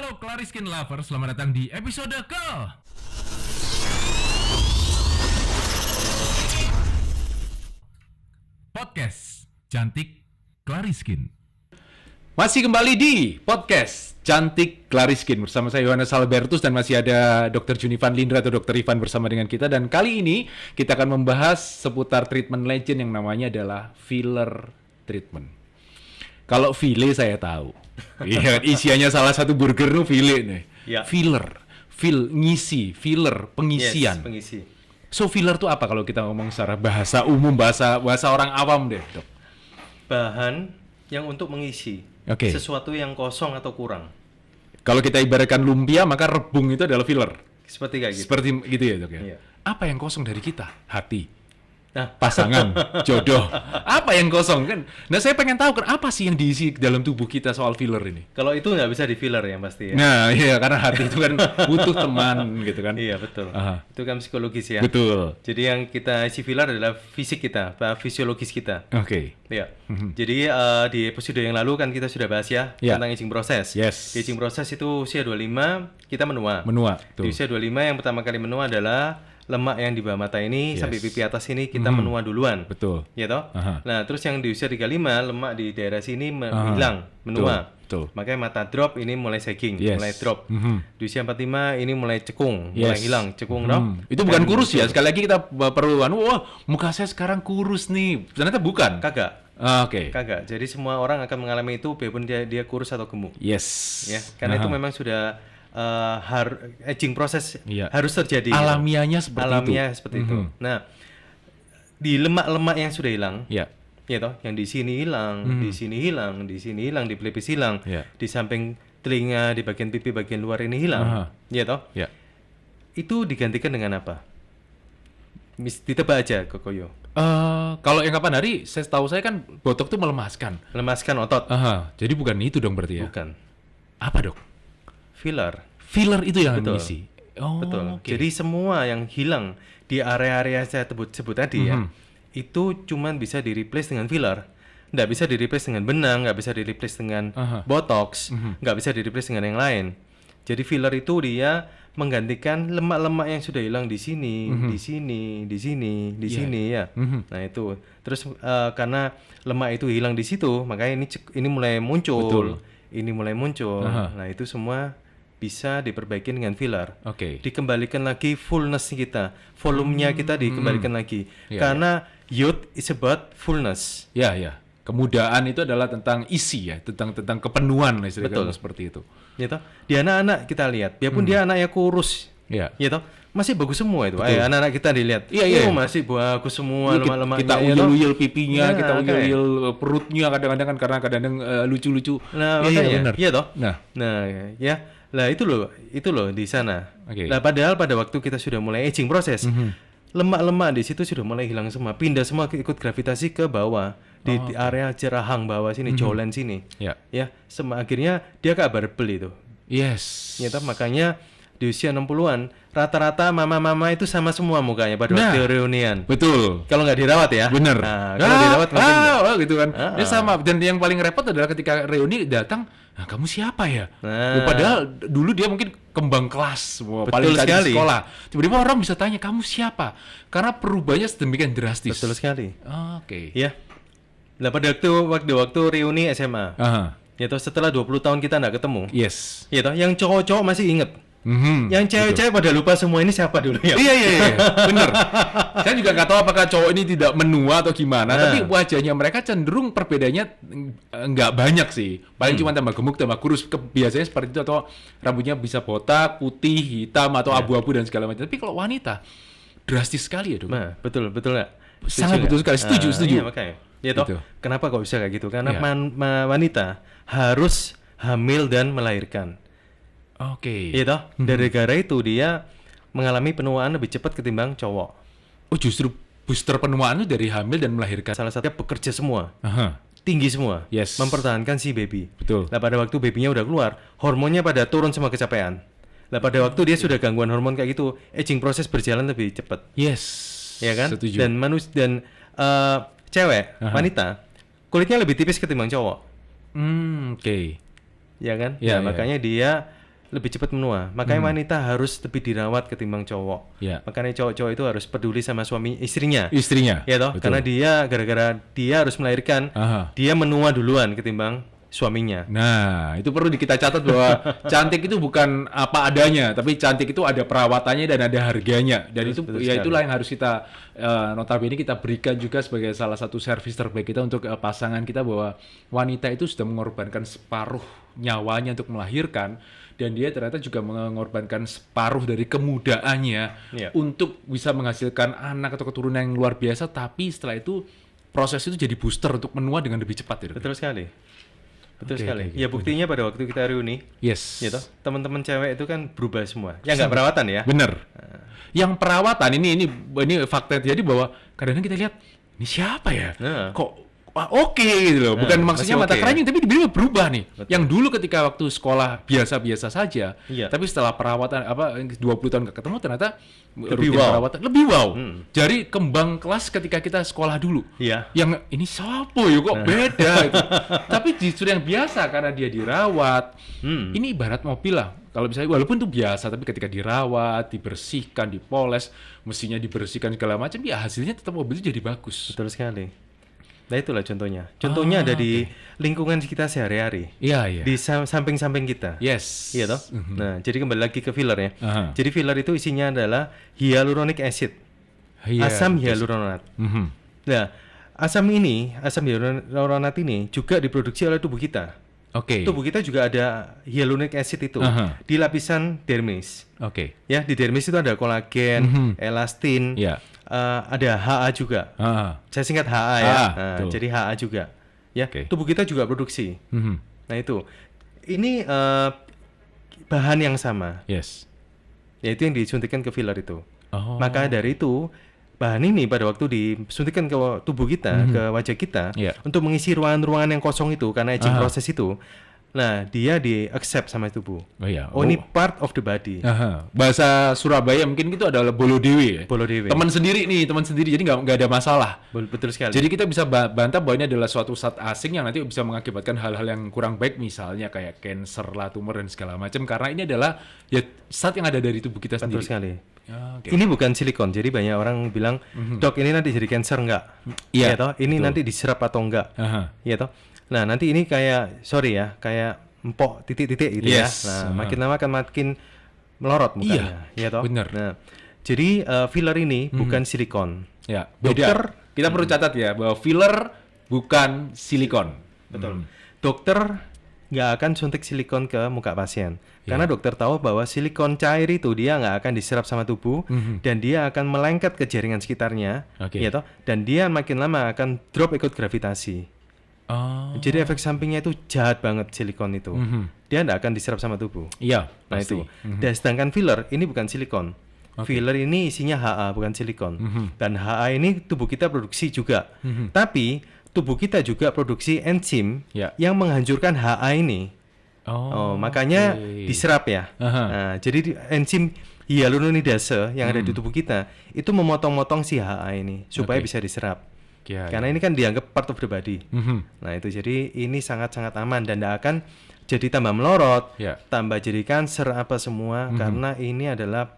Halo Clariskin Lover, selamat datang di episode ke Podcast Cantik Clariskin. Masih kembali di Podcast Cantik Clariskin bersama saya Yohanes Albertus dan masih ada Dr. Junivan Lindra atau Dr. Ivan bersama dengan kita. Dan kali ini kita akan membahas seputar treatment legend yang namanya adalah filler treatment. Kalau file saya tahu. Iya, isiannya salah satu burger itu file nih. Ya. Filler, ngisi, filler, pengisian. Yes, pengisi. So filler itu apa kalau kita ngomong secara bahasa umum, bahasa orang awam deh, Dok? Bahan yang untuk mengisi Oke. sesuatu yang kosong atau kurang. Kalau kita ibaratkan lumpia, maka rebung itu adalah filler. Seperti kayak gitu. Seperti gitu ya, Dok ya. Iya. Apa yang kosong dari kita? Hati. Nah, Pasangan, jodoh. Apa yang kosong kan? Nah, saya pengen tahu kan apa sih yang diisi dalam tubuh kita soal filler ini? kalau itu nggak bisa di filler ya pasti ya. Nah, iya karena hati itu kan butuh teman gitu kan. Iya betul. Aha. Itu kan psikologis ya. Betul. Jadi yang kita isi filler adalah fisik kita, fisiologis kita. Oke. Iya. Jadi di episode yang lalu kan kita sudah bahas ya Ya. tentang aging proses. Yes. Di aging proses itu usia 25 kita menua. Menua. Di Tuh. usia 25 yang pertama kali menua adalah lemak yang di bawah mata ini Yes. sampai pipi atas ini kita menua duluan. Betul. Ya toh? Aha. Nah, terus yang di usia 35 lemak di daerah sini Aha. hilang, menua. Betul. Makanya mata drop ini mulai sagging, Yes. mulai drop. Mhm. Di usia 45 ini mulai cekung, Yes. mulai hilang, cekung toh. Itu bukan kurus ya. Sekali lagi kita perlu wah, muka saya sekarang kurus nih. Ternyata bukan. Kagak, Oke. kagak. Jadi semua orang akan mengalami itu walaupun dia kurus atau gemuk. Yes. Ya, karena itu Aha. memang sudah aging proses Iya. harus terjadi. Alamiahnya seperti Alamiah itu. seperti itu. Nah, di lemak-lemak yang sudah hilang, Ya. ya toh, yang di sini hilang, di sini hilang, di sini hilang, di pelipis hilang, Ya. di samping telinga, di bagian pipi bagian luar ini hilang, Aha. ya toh. Ya. Itu digantikan dengan apa? Ditebak aja, Kokoyo. Kalau yang kapan hari, saya tahu saya kan botok tuh melemaskan. Melemaskan otot. Aha. Jadi bukan itu dong berarti ya. Bukan. Apa dok? Filler. Filler itu yang Betul. mengisi. Oh, Betul. oke. Jadi semua yang hilang di area-area saya sebut tadi ya, itu cuman bisa di-replace dengan filler. Nggak bisa di-replace dengan benang, nggak bisa di-replace dengan Aha. botox, nggak bisa di-replace dengan yang lain. Jadi filler itu dia menggantikan lemak-lemak yang sudah hilang di sini, di sini, di sini, di sini ya. Nah itu. Terus karena lemak itu hilang di situ, makanya ini mulai muncul. Betul. Ini mulai muncul. Aha. Nah itu semua bisa diperbaiki dengan filler. Oke. Dikembalikan lagi fullness kita, volumenya kita dikembalikan lagi. Iya, Karena youth is about fullness. Ya, ya. Kemudaan itu adalah tentang isi ya, tentang kepenuhan lah istilahnya Betul. kalau seperti itu. Ya toh? Di anak-anak kita lihat, biarpun dia anaknya kurus, Ya. ya toh, masih bagus semua itu. Anak-anak kita dilihat, Iya, iya. oh, masih bagus semua Iya, lemak-lemaknya. kita ya toh? uyul-uyul pipinya, Nah, kita makanya. uyul-uyul perutnya kadang-kadang kan karena kadang lucu-lucu. Nah, Iya, makanya, benar. iya toh. Nah, Nah, ya, lah itu loh di sana. Oke. Nah, padahal pada waktu kita sudah mulai aging proses, lemak-lemak di situ sudah mulai hilang semua, pindah semua ikut gravitasi ke bawah di area jerahang bawah sini, jawline sini. ya. Ya, akhirnya dia barbel itu. Yes. Ya toh, makanya di usia 60-an rata-rata mama-mama itu sama semua mukanya pada Nah. waktu reunian. Betul. Kalau nggak dirawat ya. Bener. Nah, kalau dirawat mungkin gitu kan. Dia sama. Dan yang paling repot adalah ketika reuni datang, nah kamu siapa ya? Nah. Padahal dulu dia mungkin kembang kelas, semua Betul paling sekali sekali. di sekolah. Tiba-tiba orang bisa tanya kamu siapa? Karena perubahannya sedemikian drastis. betul sekali. Oke. Ya. Nah, pada waktu reuni SMA. Aha. Ya toh, setelah 20 tahun kita nggak ketemu. Yes. Ya toh, yang cowok-cowok masih inget. Mhm. Yang cewek-cewek pada lupa semua ini siapa dulu ya. Iya, bener. Saya juga nggak tahu apakah cowok ini tidak menua atau gimana, Nah. tapi wajahnya mereka cenderung perbedaannya nggak banyak sih. Paling cuma tambah gemuk, tambah kurus. Biasanya seperti itu, atau rambutnya bisa botak, putih, hitam, atau abu-abu dan segala macam. Tapi kalau wanita, drastis sekali ya dok. Nah, betul nggak? Sangat Setuju betul nggak? sekali. Setuju, setuju. Iya, makanya. Ya toh, Gitu. kenapa kok bisa kayak gitu? Karena Iya. wanita harus hamil dan melahirkan. Oke. Iya toh, dari gara itu dia mengalami penuaan lebih cepat ketimbang cowok. Oh justru booster penuaan itu dari hamil dan melahirkan. Salah satunya bekerja semua, Aha. tinggi semua, Yes. mempertahankan si baby. Betul. Nah pada waktu babynya udah keluar, hormonnya pada turun semua kecapean. Nah pada waktu dia sudah gangguan hormon kayak gitu, aging proses berjalan lebih cepat, Yes. ya kan? Setuju. Dan cewek, wanita, kulitnya lebih tipis ketimbang cowok, Oke. ya kan? Ya, Nah, ya. makanya dia lebih cepat menua. Makanya wanita harus lebih dirawat ketimbang cowok. Ya. Makanya cowok-cowok itu harus peduli sama suami istrinya. Istrinya. Ya toh, Betul. karena dia gara-gara dia harus melahirkan, Aha. dia menua duluan ketimbang suaminya. Nah, itu perlu kita catat bahwa cantik itu bukan apa adanya, tapi cantik itu ada perawatannya dan ada harganya. Dan itu Betul ya sekali. itulah yang harus kita notabene kita berikan juga sebagai salah satu servis terbaik kita untuk pasangan kita, bahwa wanita itu sudah mengorbankan separuh nyawanya untuk melahirkan, dan dia ternyata juga mengorbankan separuh dari kemudaannya Iya. untuk bisa menghasilkan anak atau keturunan yang luar biasa, tapi setelah itu proses itu jadi booster untuk menua dengan lebih cepat. Ya, Dok? Betul sekali. Betul Oke, sekali. oke, Ya buktinya pada waktu kita reuni, Yes. ya toh, teman-teman cewek itu kan berubah semua. Ya nggak perawatan ya. Bener. Yang perawatan ini fakta jadi bahwa kadang-kadang kita lihat ini siapa ya? Nah. Kok oke gitu loh. Bukan Nah, maksudnya masih mata oke. keranjang, tapi tiba-tiba berubah nih. Betul. Yang dulu ketika waktu sekolah biasa-biasa saja, Iya. tapi setelah perawatan 20 tahun gak ketemu ternyata Lebih rutin wow. perawatan lebih wow. Hmm. Jadi kembang kelas ketika kita sekolah dulu. Iya. Yang ini siapa ya kok beda gitu. Tapi justru yang biasa karena dia dirawat. Hmm. Ini ibarat mobil lah. Kalau misalnya walaupun itu biasa, tapi ketika dirawat, dibersihkan, dipoles, mesinnya dibersihkan segala macam, ya hasilnya tetap mobil itu jadi bagus. Betul sekali. Nah itulah contohnya. Contohnya ada di lingkungan kita sehari-hari. Iya, iya. Di samping-samping kita. Yes. Iya toh? Nah, jadi kembali lagi ke filler ya. Aha. Jadi filler itu isinya adalah hyaluronic acid, Iya, asam betul. hyaluronat. Mhm. Nah, asam hyaluronat ini juga diproduksi oleh tubuh kita. Oke. Tubuh kita juga ada hyaluronic acid itu Aha. di lapisan dermis. Oke. Ya, di dermis itu ada kolagen, elastin, Iya. ada HA juga. Ah. Saya singkat HA ya. HA, Nah, betul. jadi HA juga. Ya, Oke. tubuh kita juga produksi. Mhm. Nah, itu. Ini bahan yang sama, Yes. yaitu yang disuntikan ke filler itu. Oh. Maka dari itu, bahan ini pada waktu disuntikan ke tubuh kita, ke wajah kita, Iya. untuk mengisi ruangan-ruangan yang kosong itu karena aging Aha. proses itu. Nah, dia di-accept sama tubuh. Oh iya. Oh, ini part of the body. Aha. Bahasa Surabaya mungkin itu adalah bolo dewe ya. Bolo dewe. Teman sendiri nih, teman sendiri. Jadi nggak ada masalah. Betul sekali. Jadi kita bisa bantah bahwa ini adalah suatu zat asing yang nanti bisa mengakibatkan hal-hal yang kurang baik, misalnya kayak cancer lah, tumor dan segala macam. Karena ini adalah ya zat yang ada dari tubuh kita Betul sendiri. sekali. Ya, oke. Ini bukan silikon, jadi banyak orang bilang, dok ini nanti jadi cancer enggak? Iya, toh? Ini betul. nanti diserap atau enggak? Aha. Iya toh? Nah nanti ini kayak, sorry ya, kayak empok titik-titik gitu Yes. ya. Nah makin lama akan makin melorot mukanya. Iya toh? bener. Nah, jadi filler ini bukan silikon. Ya, Dokter- beda. Kita perlu catat ya bahwa filler bukan silikon. Betul. Dokter nggak akan suntik silikon ke muka pasien. Karena dokter tahu bahwa silikon cair itu dia nggak akan diserap sama tubuh dan dia akan melengket ke jaringan sekitarnya, Oke. ya toh? Dan dia makin lama akan drop ikut gravitasi. Oh. Jadi efek sampingnya itu jahat banget silikon itu. Dia nggak akan diserap sama tubuh. Iya, Nah pasti. itu. Dan sedangkan filler ini bukan silikon. Filler ini isinya HA bukan silikon. Dan HA ini tubuh kita produksi juga. Tapi tubuh kita juga produksi enzim Ya. yang menghancurkan HA ini. Oh, Makanya oke. diserap ya. Aha. Nah, jadi enzim hyaluronidase yang ada di tubuh kita itu memotong-motong si HA ini supaya Oke. bisa diserap. Ya, Karena ini kan dianggap part of the body. Mhm. Nah, itu jadi ini sangat-sangat aman dan tidak akan jadi tambah melorot, Ya. tambah jadi kanker apa semua karena ini adalah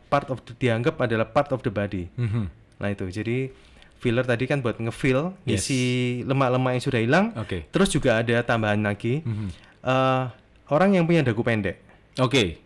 dianggap adalah part of the body. Mhm. Nah, itu. Jadi filler tadi kan buat ngefill, Yes. ngisi lemak-lemak yang sudah hilang. Oke. Terus juga ada tambahan lagi. Orang yang punya dagu pendek. Oke.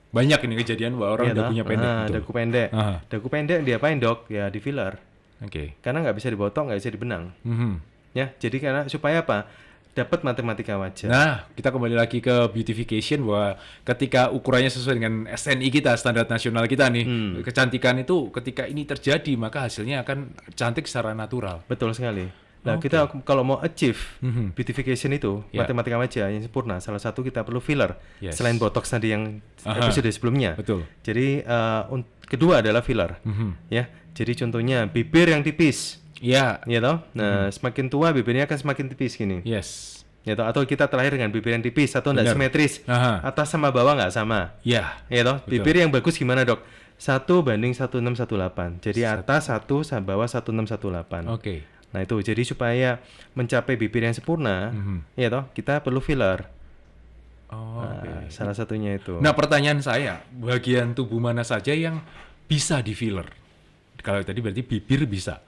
Banyak ini kejadian bahwa orang Iya toh? dagunya pendek. Ah, betul. dagu pendek. Aha. Dagu pendek diapain, Dok? Ya di filler. Oke. Karena nggak bisa dipotong, nggak bisa dibenang. Mhm. Ya, jadi karena supaya apa? Dapat matematika wajah. Nah, kita kembali lagi ke beautification bahwa ketika ukurannya sesuai dengan SNI kita, standar nasional kita nih, kecantikan itu ketika ini terjadi maka hasilnya akan cantik secara natural. Betul sekali. Nah, kita kalau mau achieve beautification itu, Ya. matematika wajah yang sempurna, salah satu kita perlu filler. Yes. Selain botox tadi yang Aha. episode sebelumnya. Betul. Jadi kedua adalah filler. Ya. Jadi contohnya bibir yang tipis, Iya. ya toh. Nah, semakin tua bibirnya akan semakin tipis gini. Yes. Ya toh, atau kita terlahir dengan bibir yang tipis atau tidak Benar. simetris. Aha. Atas sama bawah nggak sama. Ya. Ya toh, Betul. bibir yang bagus gimana, Dok? 1:1618. Jadi atas 1 sama bawah 1618. Oke. Nah, itu jadi supaya mencapai bibir yang sempurna, ya toh, kita perlu filler. Oh, oke. Salah satunya itu. Nah, pertanyaan saya, bagian tubuh mana saja yang bisa di filler? Kalau tadi berarti bibir bisa.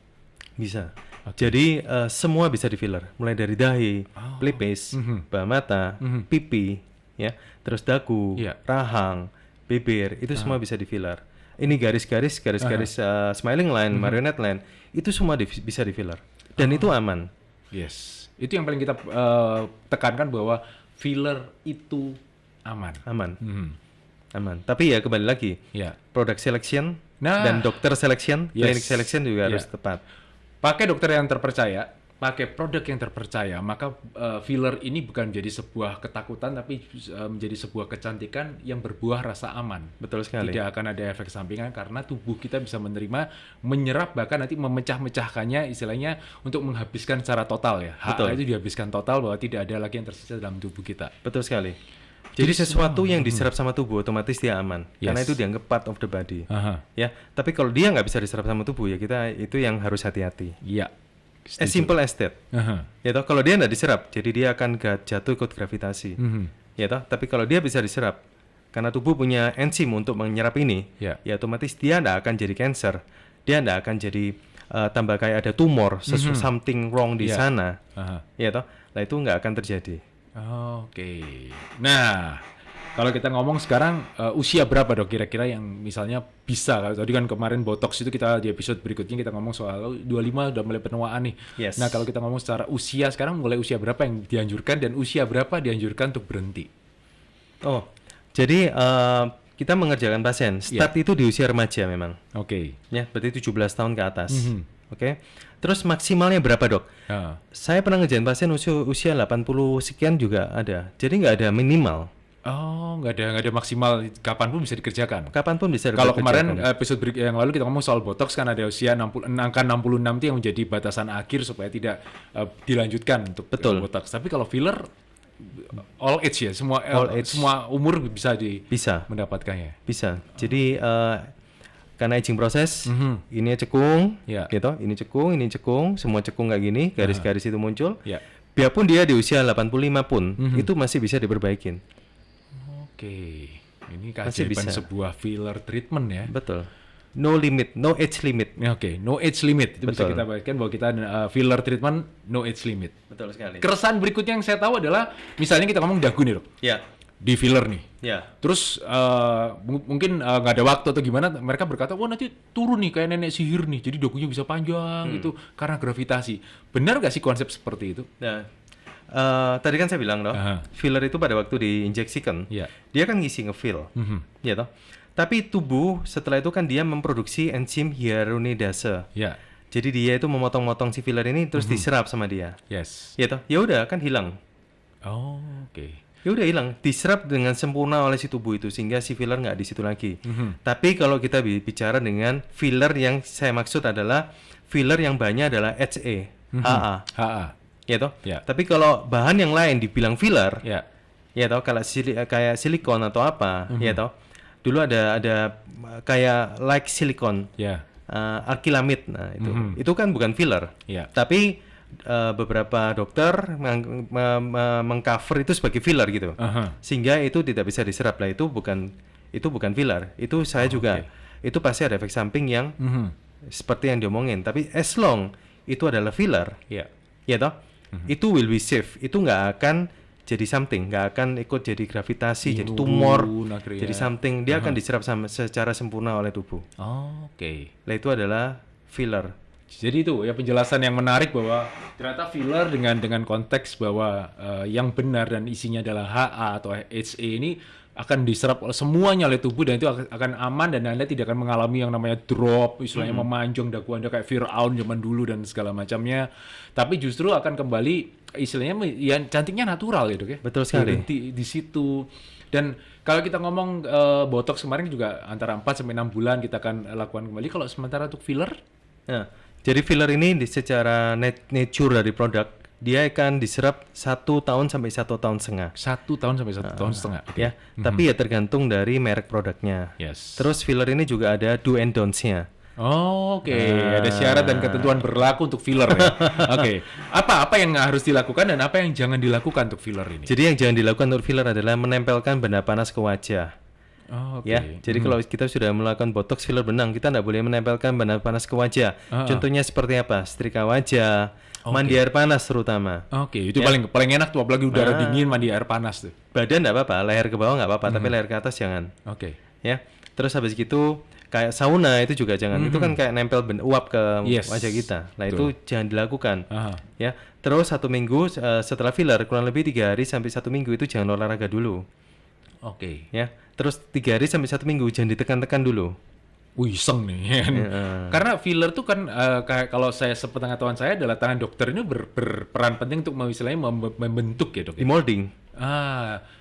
Bisa. Jadi semua bisa di filler, mulai dari dahi, pelipis, bawah mata, pipi, ya, terus dagu, Iya. rahang, bibir, itu semua bisa di filler. Ini garis-garis smiling line, marionette line, itu semua bisa di filler. Dan itu aman. Yes. Itu yang paling kita tekankan bahwa filler itu aman. Aman. Mhm. Aman. Tapi ya kembali lagi, Ya. product selection Nah. dan dokter selection, Yes. clinic selection juga harus Ya. tepat. Pakai dokter yang terpercaya, pakai produk yang terpercaya, maka filler ini bukan menjadi sebuah ketakutan, tapi menjadi sebuah kecantikan yang berbuah rasa aman. Betul sekali. Tidak akan ada efek sampingan karena tubuh kita bisa menerima, menyerap, bahkan nanti memecah-mecahkannya, istilahnya untuk menghabiskan secara total ya. HA Betul. itu dihabiskan total bahwa tidak ada lagi yang tersisa dalam tubuh kita. Betul sekali. Jadi sesuatu yang diserap sama tubuh otomatis dia aman, karena Yes. itu dianggap part of the body. Aha. Ya, tapi kalau dia nggak bisa diserap sama tubuh ya kita itu yang harus hati-hati. Iya. As simple as that. Aha. Ya toh, kalau dia nggak diserap, jadi dia akan jatuh ikut gravitasi. Mhm. Ya toh, tapi kalau dia bisa diserap, karena tubuh punya enzim untuk menyerap ini, Ya. ya otomatis dia nggak akan jadi cancer, dia nggak akan jadi tambah kayak ada tumor, something wrong di Ya. sana. Aha. Ya toh, lah itu nggak akan terjadi. Oke. Nah, kalau kita ngomong sekarang usia berapa dok kira-kira yang misalnya bisa? Kalau tadi kan kemarin botox itu kita di episode berikutnya kita ngomong soal 25 udah mulai penuaan nih. Yes. Nah, kalau kita ngomong secara usia sekarang mulai usia berapa yang dianjurkan dan usia berapa dianjurkan untuk berhenti? Oh, jadi kita mengerjakan pasien. Start itu di usia remaja memang. Oke. Ya, berarti 17 tahun ke atas. Oke. Terus maksimalnya berapa, Dok? Ah. Saya pernah ngerjain pasien usia 80 sekian juga ada. Jadi nggak ada minimal. Oh, nggak ada maksimal, kapanpun bisa dikerjakan. Kapanpun bisa Kalau kemarin dikerjakan. episode yang lalu kita ngomong soal botox kan ada usia 60, angka 66 itu yang menjadi batasan akhir supaya tidak dilanjutkan untuk Betul. botox. Tapi kalau filler all age ya, semua All age. semua umur bisa Bisa. mendapatkannya. Bisa. Jadi karena aging proses, ini cekung, Ya. gitu. Ini cekung, semua cekung kayak gini, garis-garis itu muncul. Ya. Biarpun dia di usia 85 pun, itu masih bisa diperbaikin. Oke. Ini Masih keajaiban bisa. sebuah filler treatment ya. Betul. No limit, no age limit. Ya, oke, no age limit. Itu bisa Betul. kita bagikan bahwa kita filler treatment no age limit. Betul sekali. Keresahan berikutnya yang saya tahu adalah misalnya kita ngomong dagu nih, Dok. Ya, Di filler nih. ya. Terus mungkin nggak ada waktu atau gimana, mereka berkata, wah nanti turun nih kayak nenek sihir nih, jadi dagunya bisa panjang gitu karena gravitasi. Benar nggak sih konsep seperti itu? Nah, tadi kan saya bilang loh, Aha. filler itu pada waktu diinjeksikan, Iya. dia kan ngisi ngefill, ya toh. Tapi tubuh setelah itu kan dia memproduksi enzim hyaluronidase. Ya, Jadi dia itu memotong-motong si filler ini terus diserap sama dia, yes. ya toh. Ya udah kan hilang. Oh, oke. Ya udah hilang, diserap dengan sempurna oleh si tubuh itu sehingga si filler nggak di situ lagi. Tapi kalau kita bicara dengan filler yang saya maksud adalah filler yang banyak adalah HA, HA, HA. ya toh. Ya. Tapi kalau bahan yang lain dibilang filler, Ya. ya toh, kalau kayak silikon atau apa, ya toh. Dulu ada kayak like silikon, Ya. alkylamid, nah itu kan bukan filler. Ya. Tapi beberapa dokter mengcover itu sebagai filler gitu, Aha. sehingga itu tidak bisa diserap. Lah itu bukan filler. Itu saya juga itu pasti ada efek samping yang seperti yang diomongin. Tapi as long itu adalah filler, Ya. ya toh, itu will be safe. Itu nggak akan jadi something, nggak akan ikut jadi gravitasi, jadi tumor, akhirnya. jadi something. Dia akan diserap secara sempurna oleh tubuh. Oh, oke. Lah itu adalah filler. Jadi itu ya penjelasan yang menarik bahwa ternyata filler dengan konteks bahwa yang benar dan isinya adalah HA atau HA ini akan diserap semuanya oleh tubuh dan itu akan aman dan Anda tidak akan mengalami yang namanya drop, istilahnya memanjang dagu Anda kayak Fir'aun zaman dulu dan segala macamnya. Tapi justru akan kembali istilahnya ya cantiknya natural ya, Dok ya. Betul sekali. Berhenti di situ. Dan kalau kita ngomong botox kemarin juga antara 4 sampai 6 bulan kita akan lakukan kembali. Kalau sementara untuk filler Nah, jadi filler ini secara nature dari produk dia akan diserap 1 tahun sampai 1 tahun setengah. 1 tahun sampai 1 tahun setengah. Oke. Ya, tapi ya tergantung dari merek produknya. Yes. Terus filler ini juga ada do and don'ts-nya. Oke, ada syarat dan ketentuan berlaku untuk filler ya. Oke, apa yang harus dilakukan dan apa yang jangan dilakukan untuk filler ini? Jadi yang jangan dilakukan untuk filler adalah menempelkan benda panas ke wajah. Oh, oke. Ya, jadi kalau kita sudah melakukan botox filler benang, kita tidak boleh menempelkan benda panas ke wajah. Contohnya seperti apa? Setrika wajah, mandi air panas terutama. Oke, itu paling enak tuh, apalagi udara dingin mandi air panas tuh. Badan tidak apa-apa, leher ke bawah nggak apa-apa, tapi leher ke atas jangan. Oke. Ya, terus habis gitu kayak sauna itu juga jangan. Itu kan kayak nempel uap ke wajah kita. Nah itu jangan dilakukan. Ya, terus 1 minggu setelah filler kurang lebih 3 hari sampai 1 minggu itu jangan olahraga dulu. Oke. Ya, terus 3 hari sampai 1 minggu jangan ditekan-tekan dulu. Wih, iseng nih. Karena filler tuh kan kayak kalau saya sepengetahuan saya adalah tangan dokter ini berperan penting untuk istilahnya membentuk ya, Dok. Di molding.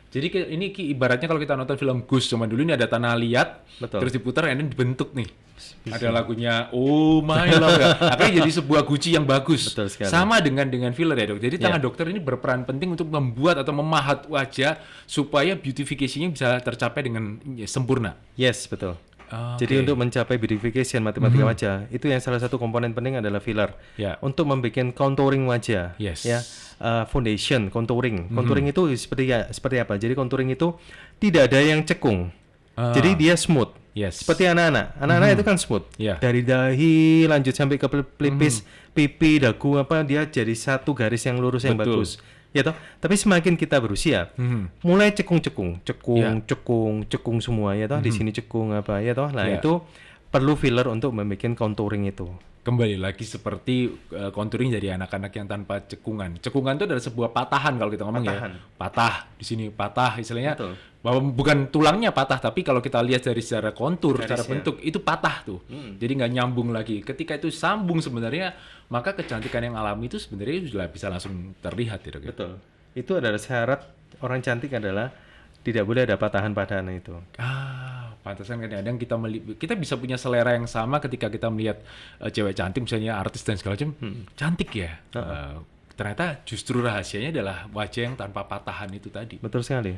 Jadi ini ibaratnya kalau kita nonton film Gus zaman dulu, ini ada tanah liat, terus diputar, and then dibentuk nih. Ada lagunya Oh My Love ya. Akhirnya jadi sebuah guci yang bagus. Betul sekali. Sama dengan filler ya, Dok. Jadi tangan dokter ini berperan penting untuk membuat atau memahat wajah supaya beautification-nya bisa tercapai dengan sempurna. Yes, betul. Jadi untuk mencapai beautification matematika wajah, itu yang salah satu komponen penting adalah filler. Untuk membuat contouring wajah. Ya. Foundation, contouring. Contouring itu seperti apa? Jadi contouring itu tidak ada yang cekung. Jadi dia smooth. Seperti anak-anak. Anak-anak itu kan smooth. Dari dahi lanjut sampai ke pelipis, pipi, dagu dia jadi satu garis yang lurus yang bagus. Ya toh, tapi semakin kita berusia, mulai cekung semua ya toh, di sini cekung ya toh. Nah, itu perlu filler untuk membuat contouring itu. Kembali lagi seperti contouring dari anak-anak yang tanpa cekungan. Cekungan itu adalah sebuah patahan kalau kita ngomong ya. Patah di sini, patah istilahnya. Bahwa bukan tulangnya patah, tapi kalau kita lihat dari secara kontur, secara bentuk itu patah tuh. Jadi nggak nyambung lagi. Ketika itu sambung sebenarnya, maka kecantikan yang alami itu sebenarnya sudah bisa langsung terlihat ya, Dok. Betul. Itu adalah syarat orang cantik adalah tidak boleh ada patahan-patahan itu. Pantesan kadang-kadang kita bisa punya selera yang sama ketika kita melihat cewek cantik misalnya artis dan segala macam, cantik ya. Ternyata justru rahasianya adalah wajah yang tanpa patahan itu tadi. Betul sekali.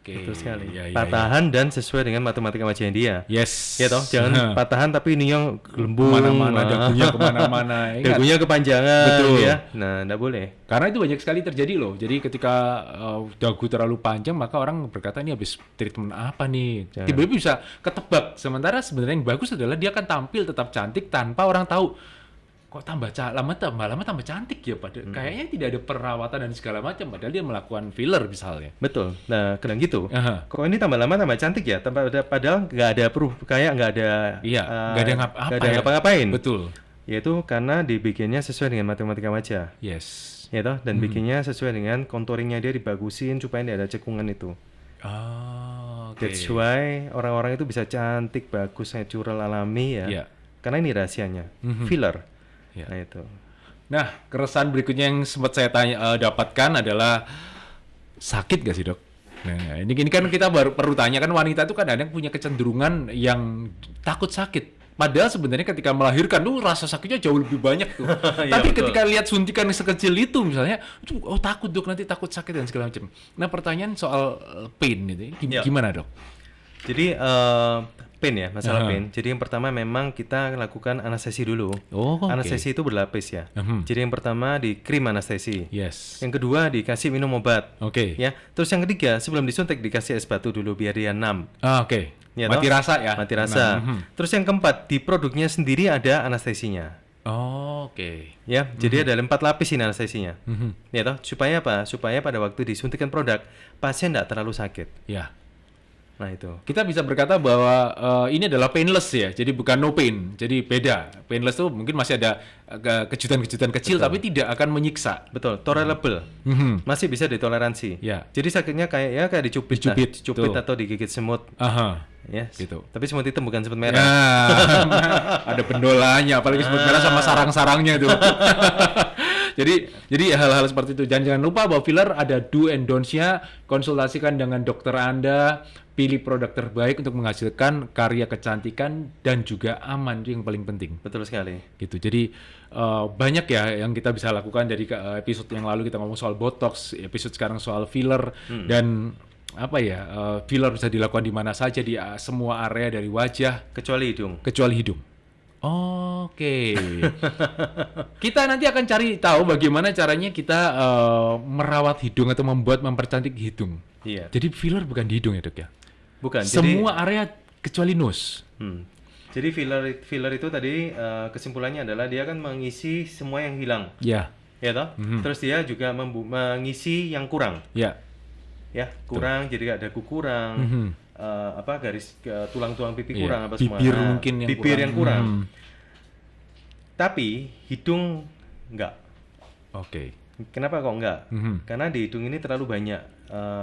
Betul sekali. Patahan dan sesuai dengan matematika wajah dia. Yes. Ya toh, jangan patahan tapi ini yang gelembung, kemana-mana, dagunya kemana-mana. Dagunya kepanjangan. Betul. Ya. Nah, enggak boleh. Karena itu banyak sekali terjadi loh. Jadi ketika dagu terlalu panjang, maka orang berkata ini habis treatment apa nih. Tiba-tiba bisa ketebak. Sementara sebenarnya yang bagus adalah dia akan tampil tetap cantik tanpa orang tahu. Kok tambah lama tambah cantik ya, padahal kayaknya tidak ada perawatan dan segala macam, padahal dia melakukan filler misalnya. Betul. Nah, kadang gitu. Kok ini tambah lama tambah cantik ya, padahal nggak ada kayak nggak ada nggak ada ngapa-ngapain. Betul. Yaitu karena dibikinnya sesuai dengan matematika wajah. Yes. Ya toh, dan bikinnya sesuai dengan contouringnya dia dibagusin supaya tidak ada cekungan itu. That's why orang-orang itu bisa cantik, bagus, natural, alami ya. Karena ini rahasianya. Filler. Nah itu. Nah, keresahan berikutnya yang sempat saya dapatkan adalah sakit gak sih, Dok? Nah, ini kan kita perlu tanya kan, wanita itu kan kadang punya kecenderungan yang takut sakit. Padahal sebenarnya ketika melahirkan tuh rasa sakitnya jauh lebih banyak tuh. Tapi ketika lihat suntikan sekecil itu misalnya, takut Dok, nanti takut sakit dan segala macam. Nah, pertanyaan soal pain itu gimana, Dok? Jadi pain ya, masalah pain. Jadi yang pertama memang kita lakukan anestesi dulu. Anestesi itu berlapis ya. Jadi yang pertama di krim anestesi. Yang kedua dikasih minum obat. Ya. Terus yang ketiga sebelum disuntik dikasih es batu dulu biar dia enam. Ya, mati rasa ya. Mati rasa. Terus yang keempat di produknya sendiri ada anestesinya. Ya, jadi ada 4 lapis ini anestesinya. Ya toh, supaya apa? Supaya pada waktu disuntikan produk pasien tidak terlalu sakit. Ya. Nah itu. Kita bisa berkata bahwa ini adalah painless ya, jadi bukan no pain, jadi beda. Painless tuh mungkin masih ada kejutan-kejutan kecil, tapi tidak akan menyiksa. Betul, tolerable, masih bisa ditoleransi. Jadi sakitnya kayak dicubit atau digigit semut. Gitu. Tapi semut itu bukan semut merah. Ada pendolanya, apalagi semut merah sama sarang-sarangnya itu. Jadi hal-hal seperti itu. Jangan lupa bahwa filler ada do and don'ts-nya. Konsultasikan dengan dokter Anda. Pilih produk terbaik untuk menghasilkan karya kecantikan dan juga aman, itu yang paling penting. Betul sekali. Gitu. Jadi banyak ya yang kita bisa lakukan. Dari episode yang lalu kita ngomong soal botox, episode sekarang soal filler dan filler bisa dilakukan di mana saja, di semua area dari wajah kecuali hidung. Oke. Kita nanti akan cari tahu bagaimana caranya kita merawat hidung atau mempercantik hidung. Iya. Jadi filler bukan di hidung ya, Dok ya? Bukan. Semua area kecuali nose. Jadi filler itu tadi kesimpulannya adalah dia kan mengisi semua yang hilang. Ya. Ya toh? Terus dia juga mengisi yang kurang. Ya. Ya, kurang jadi ada kukurang. Garis tulang-tulang pipi kurang apa semua. Bibir mungkin yang bibir kurang. yang kurang. Tapi hidung enggak. Oke. Kenapa kok enggak? Karena di hidung ini terlalu banyak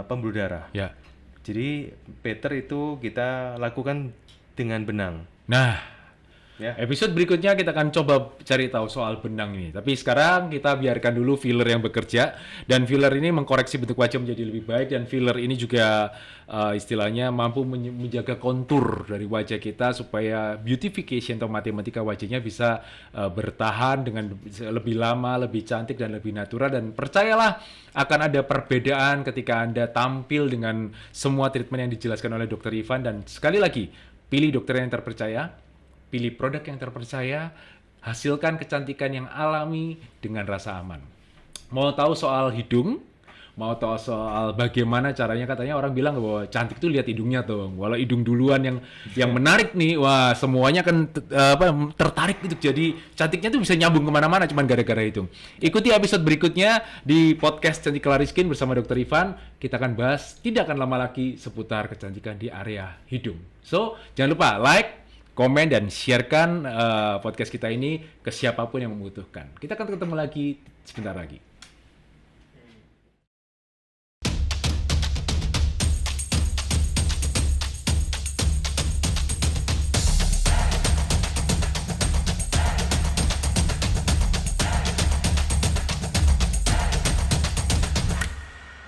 pembuluh darah. Ya. Jadi Peter itu kita lakukan dengan benang. Nah, Ya. episode berikutnya kita akan coba cari tahu soal benang ini. Tapi sekarang kita biarkan dulu filler yang bekerja, dan filler ini mengkoreksi bentuk wajah menjadi lebih baik, dan filler ini juga istilahnya mampu menjaga kontur dari wajah kita supaya beautification atau matematika wajahnya bisa bertahan dengan lebih lama, lebih cantik dan lebih natural. Dan percayalah akan ada perbedaan ketika Anda tampil dengan semua treatment yang dijelaskan oleh Dr. Ivan. Dan sekali lagi, pilih dokter yang terpercaya, pilih produk yang terpercaya, hasilkan kecantikan yang alami dengan rasa aman. Mau tahu soal hidung? Mau tahu soal bagaimana caranya? Katanya orang bilang bahwa cantik tuh lihat hidungnya tuh. Walau hidung duluan yang menarik nih, wah semuanya kan tertarik gitu. Jadi cantiknya tuh bisa nyambung kemana-mana cuman gara-gara hidung. Ikuti episode berikutnya di podcast Cantik Clariskin bersama Dr. Ivan. Kita akan bahas tidak akan lama lagi seputar kecantikan di area hidung. So, jangan lupa like, komen, dan sharekan podcast kita ini ke siapapun yang membutuhkan. Kita akan ketemu lagi sebentar lagi.